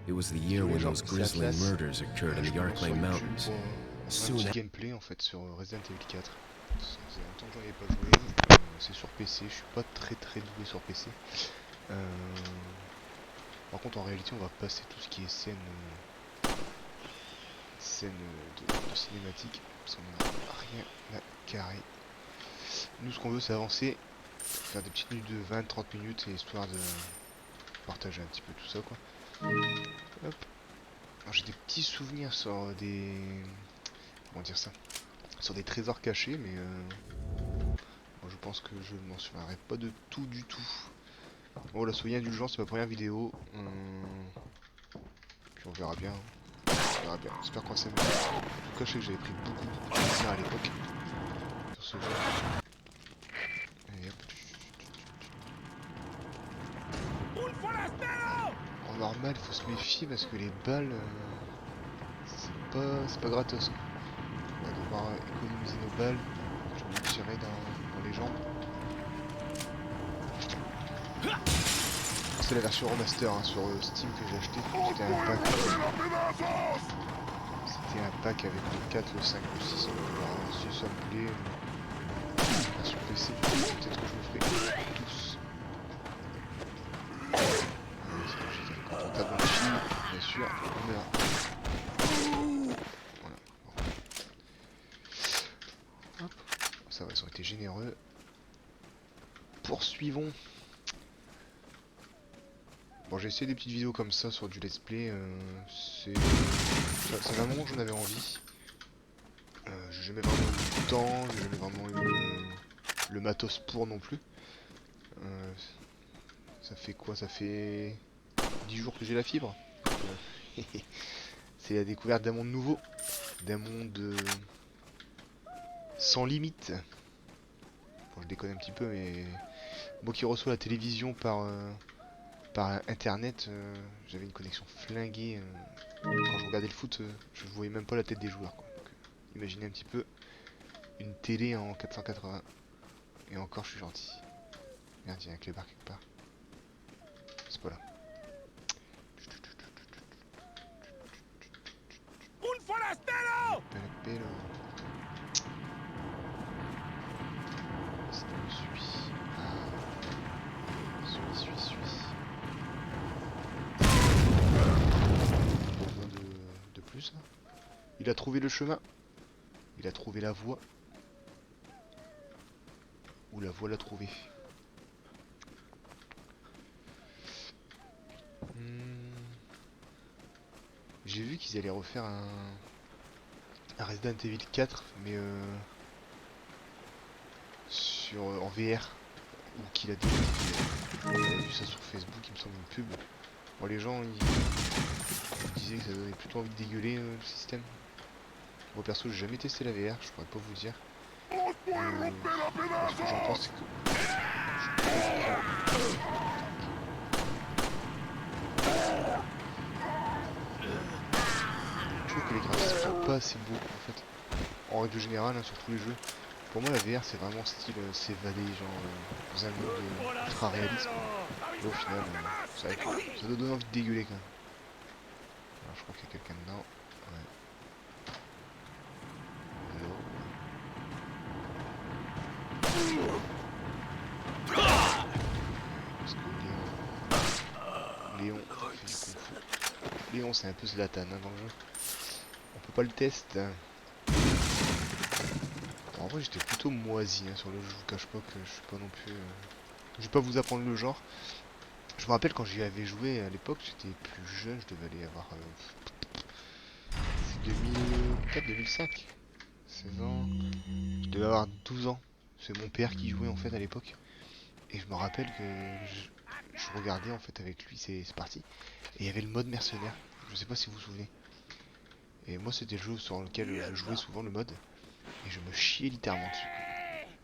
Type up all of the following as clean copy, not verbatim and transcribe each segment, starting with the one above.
It was the year when those grisly murders occurred in the Arklay Mountains. Un petit gameplay en fait sur Resident Evil 4. Ça faisait longtemps que j'en avais pas joué. C'est sur PC, je suis pas très doué sur PC. Par contre en réalité on va passer tout ce qui est scène de cinématique. Parce qu'on n'a rien à carrer. Nous ce qu'on veut c'est avancer, faire des petites minutes de 20-30 minutes et histoire de partager un petit peu tout ça quoi. Hop. Alors j'ai des petits souvenirs sur des... Comment dire ça? Sur des trésors cachés mais moi, je pense que je ne m'en souviendrai pas de tout du tout. Bon là soyez indulgents, c'est ma première vidéo. Puis on verra bien. On verra bien. J'espère qu'on va s'amuser. En tout cas je sais que j'avais pris beaucoup de plaisir à l'époque sur ce jeu. Et hop. En normal, il faut se méfier parce que les balles, c'est pas gratos. On va devoir économiser nos balles. Je vais me tirer dans les jambes. C'est la version remaster hein, sur Steam que j'ai acheté. C'était un pack. C'était un pack avec le 4, le 5, le 6. Si ça me plaît. Sur PC, peut-être que je le ferai tous. Quand on tape dans le fil, bien sûr, on meurt. Voilà. Hop. Ça va, ils ont été généreux. Poursuivons. Bon, j'ai essayé des petites vidéos comme ça sur du let's play. C'est un moment où j'en avais envie. J'ai jamais vraiment eu le temps, j'ai jamais vraiment eu le matos pour non plus. Ça fait quoi? Ça fait 10 jours que j'ai la fibre. C'est la découverte d'un monde nouveau. D'un monde sans limite. Bon, je déconne un petit peu, mais moi qui reçois la télévision par internet, j'avais une connexion flinguée. Quand je regardais le foot, je voyais même pas la tête des joueurs. Quoi. Donc, imaginez un petit peu une télé en 480. Et encore, je suis gentil. Merde, il y a un clébard quelque part. C'est pas là. Pelopelo. Est-ce qu'il me suit? Ah. Suis. Besoin de plus là. Il a trouvé le chemin. Il a trouvé la voie. Ou la voie l'a trouvé. J'ai vu qu'ils allaient refaire un Resident Evil 4, mais en VR. Ou qu'il a déjà vu ça sur Facebook, il me semble une pub. Bon, les gens ils disaient que ça donnait plutôt envie de dégueuler le système. Moi perso, j'ai jamais testé la VR, je pourrais pas vous dire. Ce que j'en pense, c'est que je trouve que les graphismes sont pas assez beaux en fait. En règle générale, hein, sur tous les jeux. Pour moi, la VR c'est vraiment style s'évader, genre dans un monde ultra réaliste. Et au final, ça doit donner envie de dégueuler quand même. Alors, je crois qu'il y a quelqu'un dedans. Ouais. Parce que Léon fait du kung fu. Léon c'est un peu Zlatan hein, dans le jeu. On peut pas le tester. En vrai j'étais plutôt moisi hein, sur le jeu, je vous cache pas que je suis pas non plus... Je vais pas vous apprendre le genre. Je me rappelle quand j'y avais joué à l'époque, j'étais plus jeune, je devais aller avoir... c'est 2004-2005. 16 ans. Je devais avoir 12 ans. C'est mon père qui jouait en fait à l'époque. Et je me rappelle que je regardais en fait avec lui, c'est parti. Et il y avait le mode mercenaire. Je sais pas si vous vous souvenez. Et moi c'était le jeu sur lequel je jouais souvent le mode. Et je me chiais littéralement dessus.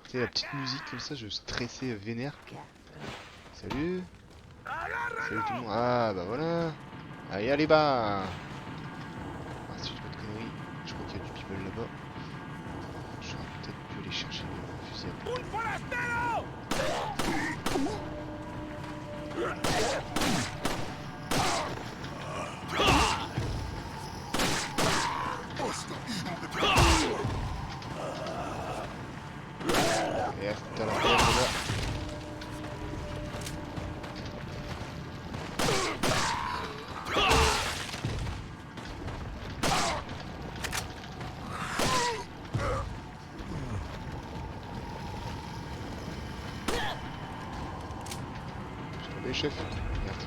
Tu sais la petite musique comme ça, je stressais vénère. Salut. Salut tout le monde. Ah bah voilà. Allez bas. Ah si je dis pas de conneries, je crois qu'il y a du people là-bas. J'aurais peut-être pu aller chercher le fusil à pompe. Les chefs. Merde.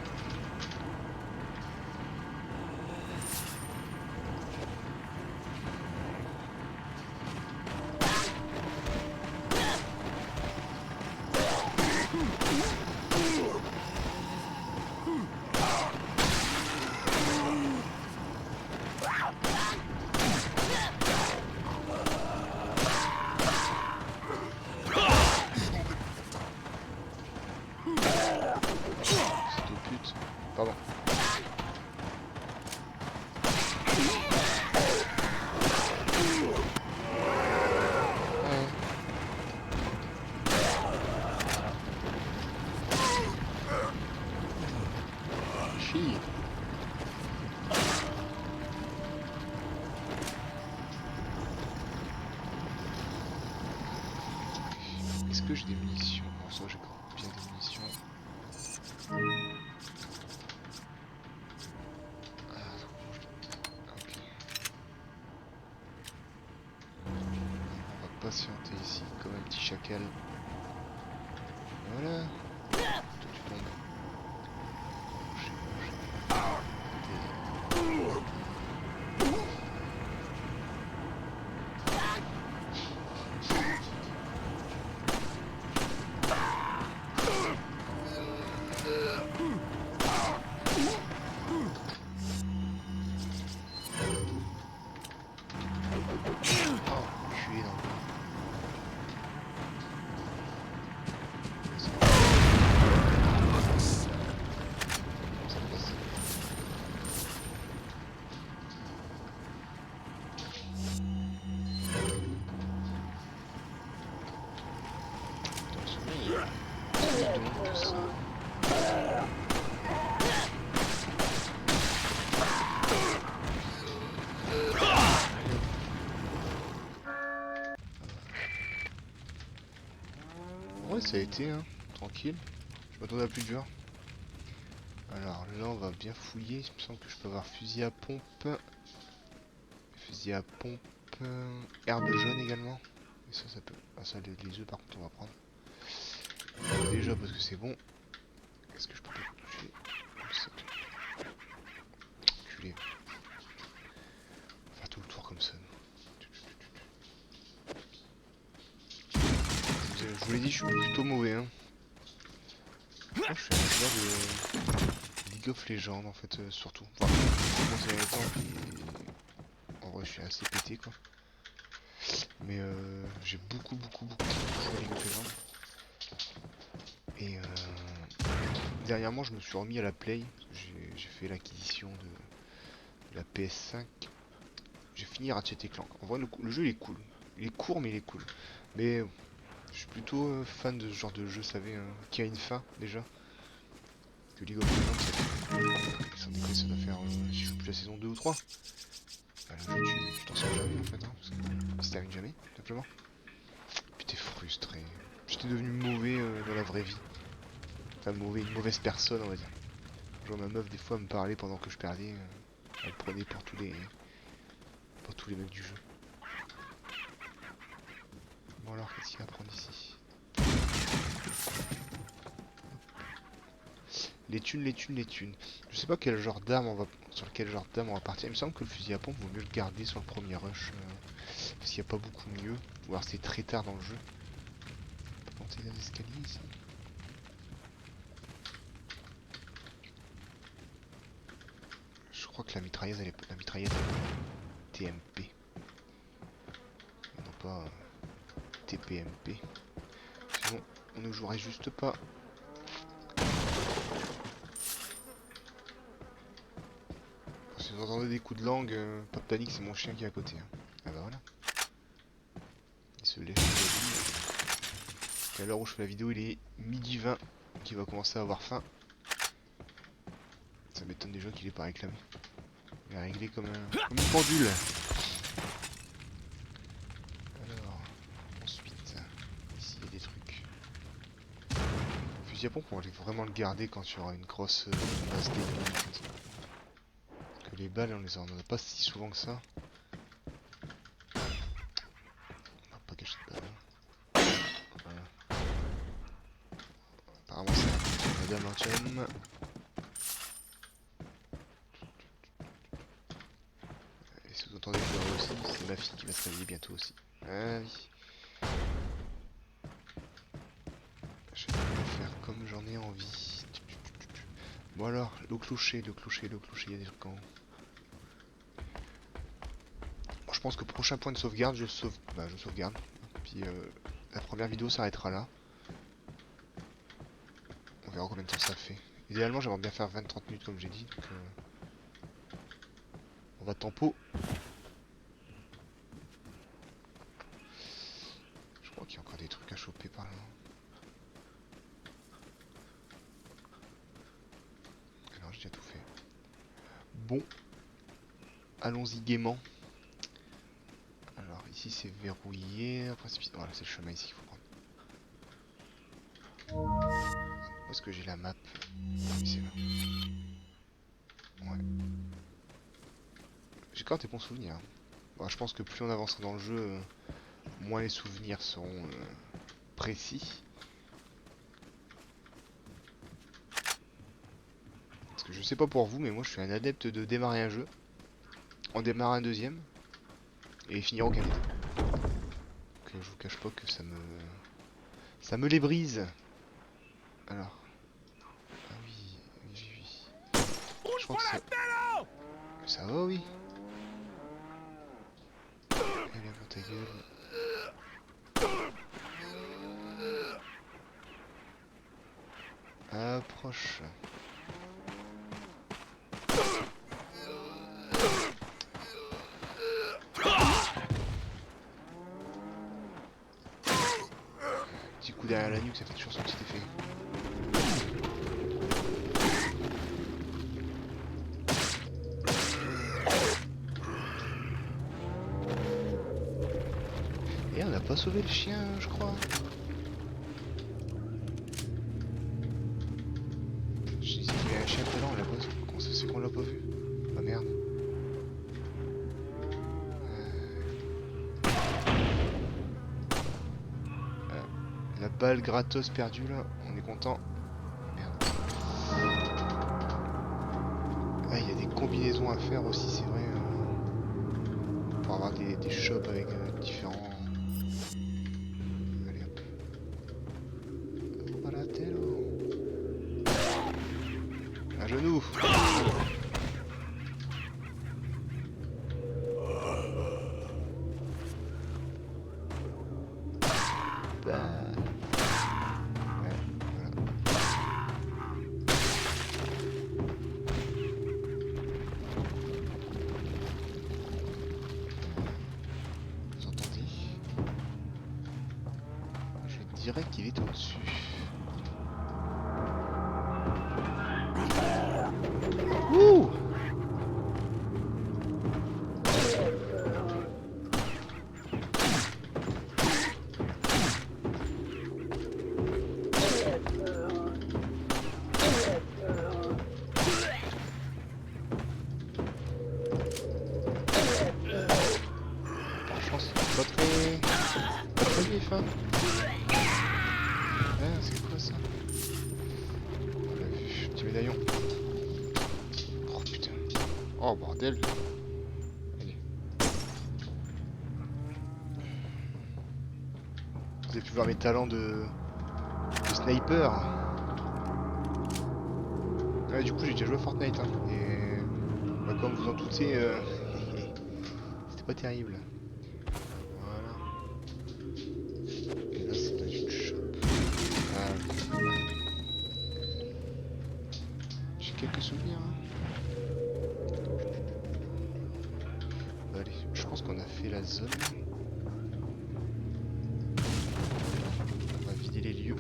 Pardon. Chi. Est-ce que j'ai des munitions? Non, ça j'ai quand bien des munitions. Ok. On va patienter ici comme un petit chacal. Voilà. Toi tu tombes. Manger, manger. Oh, enculé dans le coin. Ça passe. Attention, il y a plus de monde que ça. Ouais, ça a été, hein, tranquille. Je m'attendais à plus dur. Alors là, on va bien fouiller. Il me semble que je peux avoir fusil à pompe. Fusil à pompe. Herbe jaune également. Et ça peut. Ah, ça, les œufs, par contre, on va prendre. Déjà, parce que c'est bon. Est-ce que je peux pas tuer comme ça? Enculé. On va faire tout le tour comme ça. Je vous l'ai dit, je suis plutôt mauvais, hein. Moi, je suis un joueur de League of Legends en fait, surtout. Enfin, je commence à y temps, puis en vrai, je suis assez pété quoi. Mais j'ai beaucoup joué à League of Legends. Et dernièrement, je me suis remis à la Play. J'ai fait l'acquisition de la PS5. J'ai fini Ratchet et Clank. En vrai, le jeu il est cool. Il est court, mais il est cool. Mais je suis plutôt fan de ce genre de jeu, vous savez, hein, qui a une fin déjà. Que League of Legends, sans déconner, ça doit faire, si je joue plus la saison 2 ou 3. Bah, le jeu, tu t'en sors jamais en fait, hein, parce que il se termine jamais, tout simplement. Puis t'es frustré. J'étais devenu mauvais dans la vraie vie. Enfin, mauvais, une mauvaise personne, on va dire. Genre, ma meuf, des fois, me parlait pendant que je perdais. Elle me prenait pour tous les mecs du jeu. Bon, alors, qu'est-ce qu'il y a à prendre ici? Les thunes, les thunes, les thunes. Je sais pas quel genre d'arme on va sur quel genre d'arme on va partir. Il me semble que le fusil à pompe vaut mieux le garder sur le premier rush parce qu'il n'y a pas beaucoup mieux. Ou alors c'est très tard dans le jeu. On peut monter les escaliers ici. Je crois que la mitrailleuse elle est TMP. Et non pas TPMP. Sinon on ne jouerait juste pas. Si vous entendez des coups de langue, pas de panique, c'est mon chien qui est à côté. Hein. Ah bah voilà. Il se lèche la vie. Et à l'heure où je fais la vidéo, il est midi 20. Donc il va commencer à avoir faim. Ça m'étonne déjà qu'il ait pas réclamé. Il a réglé comme une pendule. Alors, ensuite, ici il y a des trucs. Le fusil à pompe, on va vraiment le garder quand il y aura une grosse base d'ennemis. Parce que les balles, on en a pas si souvent que ça. On va pas cacher de balles. Voilà. Apparemment, c'est un d'adamantium. Et si vous entendez pleurer aussi, c'est ma fille qui va se réveiller bientôt aussi. Ah oui. Je vais faire comme j'en ai envie. Bon alors, le clocher, il y a des trucs en haut. Bon, je pense que prochain point de sauvegarde, je sauvegarde. Puis la première vidéo s'arrêtera là. On verra combien de temps ça fait. Idéalement, j'aimerais bien faire 20-30 minutes comme j'ai dit. Donc, on va tempo. Je crois qu'il y a encore des trucs à choper par là. Alors, j'ai déjà tout fait. Bon. Allons-y gaiement. Alors, ici c'est verrouillé. Voilà, c'est le chemin ici qu'il faut prendre. Où est-ce que j'ai la map? Oui, c'est là. Ouais. J'ai quand même des bons souvenirs. Bon, je pense que plus on avancera dans le jeu, moins les souvenirs seront précis. Parce que je sais pas pour vous, mais moi je suis un adepte de démarrer un jeu, en démarrer un deuxième, et finir au canette. Donc je vous cache pas que ça me les brise. Alors. Ah oui, oui. Je crois que ça va, oui. Allez, bon, ta gueule. Approche. Petit coup derrière la nuque, ça fait toujours son petit effet. Et on n'a pas sauvé le chien, je crois. Je disais qu'il y avait un chien tout à l'heure, on l'a pas. Comment ça c'est qu'on l'a pas vu? Ah merde. La balle gratos perdue là, on est content. Merde. Ah, il y a des combinaisons à faire aussi, c'est vrai. Pour avoir des shops avec différents. Allez hop. Baratello. Un genou. Je dirais qu'il est au-dessus. Ouh! Franchement, c'est pas très vif, hein. C'est quoi ça? On l'a vu, petit médaillon. Oh putain. Oh bordel. Allez. Vous avez pu voir mes talents de sniper. Ouais, du coup j'ai déjà joué à Fortnite hein. Et bah, comme vous en doutez, c'était pas terrible. Voilà. Et là c'est dans une shop. J'ai quelques souvenirs. Hein. Bah, allez, je pense qu'on a fait la zone. On va vider les lieux.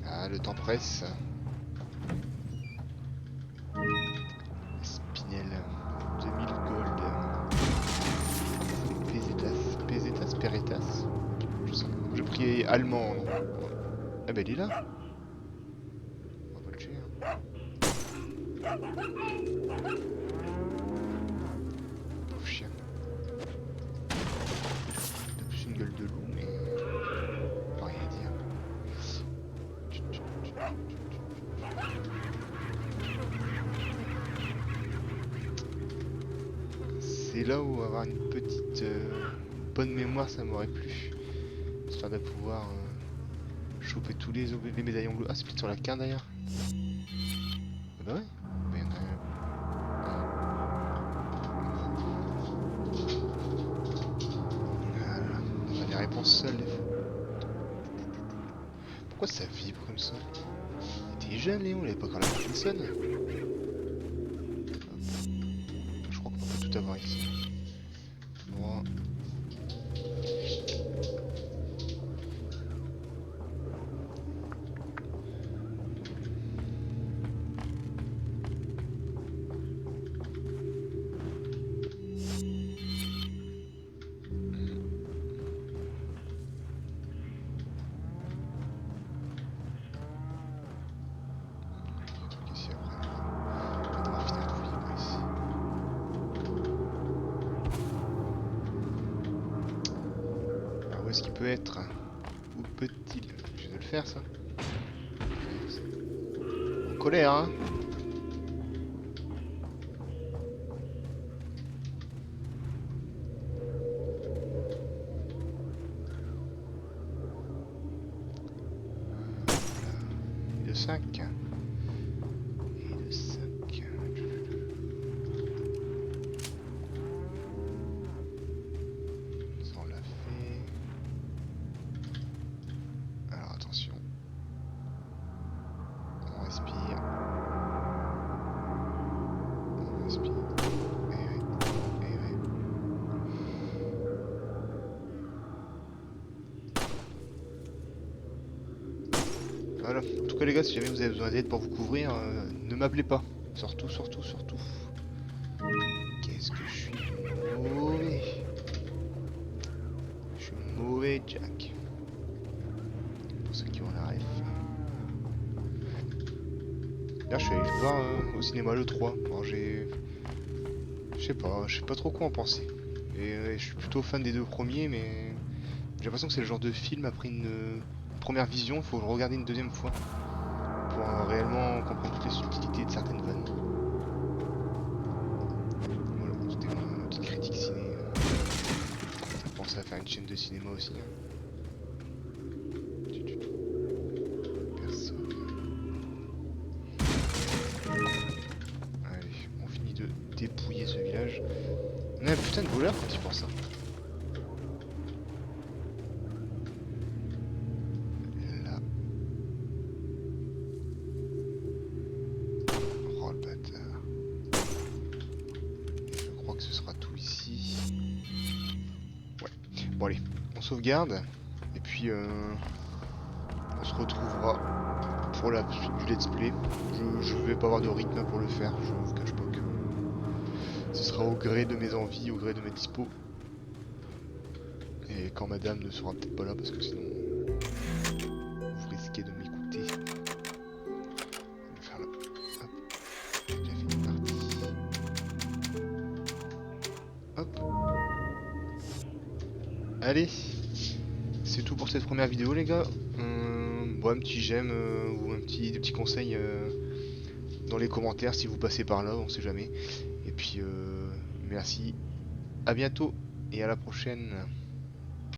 Ah, le temps presse. Spinel, 2000 gold. Pesetas, peretas. Je sais pas. Je prie allemand. Non. Ah bah il est là. On va pas le tuer. Hein. Pauvre chien. une gueule de loup, mais pas rien à dire. C'est là où avoir une petite bonne mémoire, ça m'aurait plu. Histoire de pouvoir choper tous les médaillons bleus. Ah, c'est peut-être sur la carte d'ailleurs. Bah ouais, mais il y en a un. Voilà, on a les réponses seules des fois. Pourquoi ça vibre comme ça? T'es jeune Léon, il avait pas encore la Parkinson. Je crois qu'on peut tout avoir ici. Droit. Ce qui peut être, où peut-il, je vais le faire ça, en colère hein. Et de 5 et de 5 ça on l'a fait. Alors attention, on respire, et ouais, et ouais. Voilà, en tout cas les gars, si jamais vous avez besoin d'aide pour vous couvrir, ne m'appelez pas, surtout. Qu'est-ce que je suis mauvais. Je suis mauvais Jack. Pour ceux qui ont la ref. Là je suis allé le voir au cinéma le 3. Alors je sais pas trop quoi en penser. Et je suis plutôt fan des deux premiers, mais j'ai l'impression que c'est le genre de film après une première vision, il faut le regarder une deuxième fois pour réellement comprendre toutes les subtilités de certaines vannes. Voilà, c'était ma petite critique ciné. Ça pensait à faire une chaîne de cinéma aussi. Personne. Allez, on finit de dépouiller ce village. On a un putain de voleur quand il pense ça. Là. Oh le bâtard. Et je crois que ce sera tout ici. Ouais. Bon allez, on sauvegarde. Et puis on se retrouvera pour la suite du let's play. Je vais pas avoir de rythme pour le faire, je vous cache pas que ce sera au gré de mes envies, au gré de mes dispos. Et quand madame ne sera peut-être pas là parce que sinon vous risquez de m'écouter. Je vais faire là. Hop. J'ai déjà fait une partie. Hop. Allez. C'est tout pour cette première vidéo les gars. Bon, un petit j'aime ou des petits conseils dans les commentaires si vous passez par là, on sait jamais. Et puis merci, à bientôt et à la prochaine.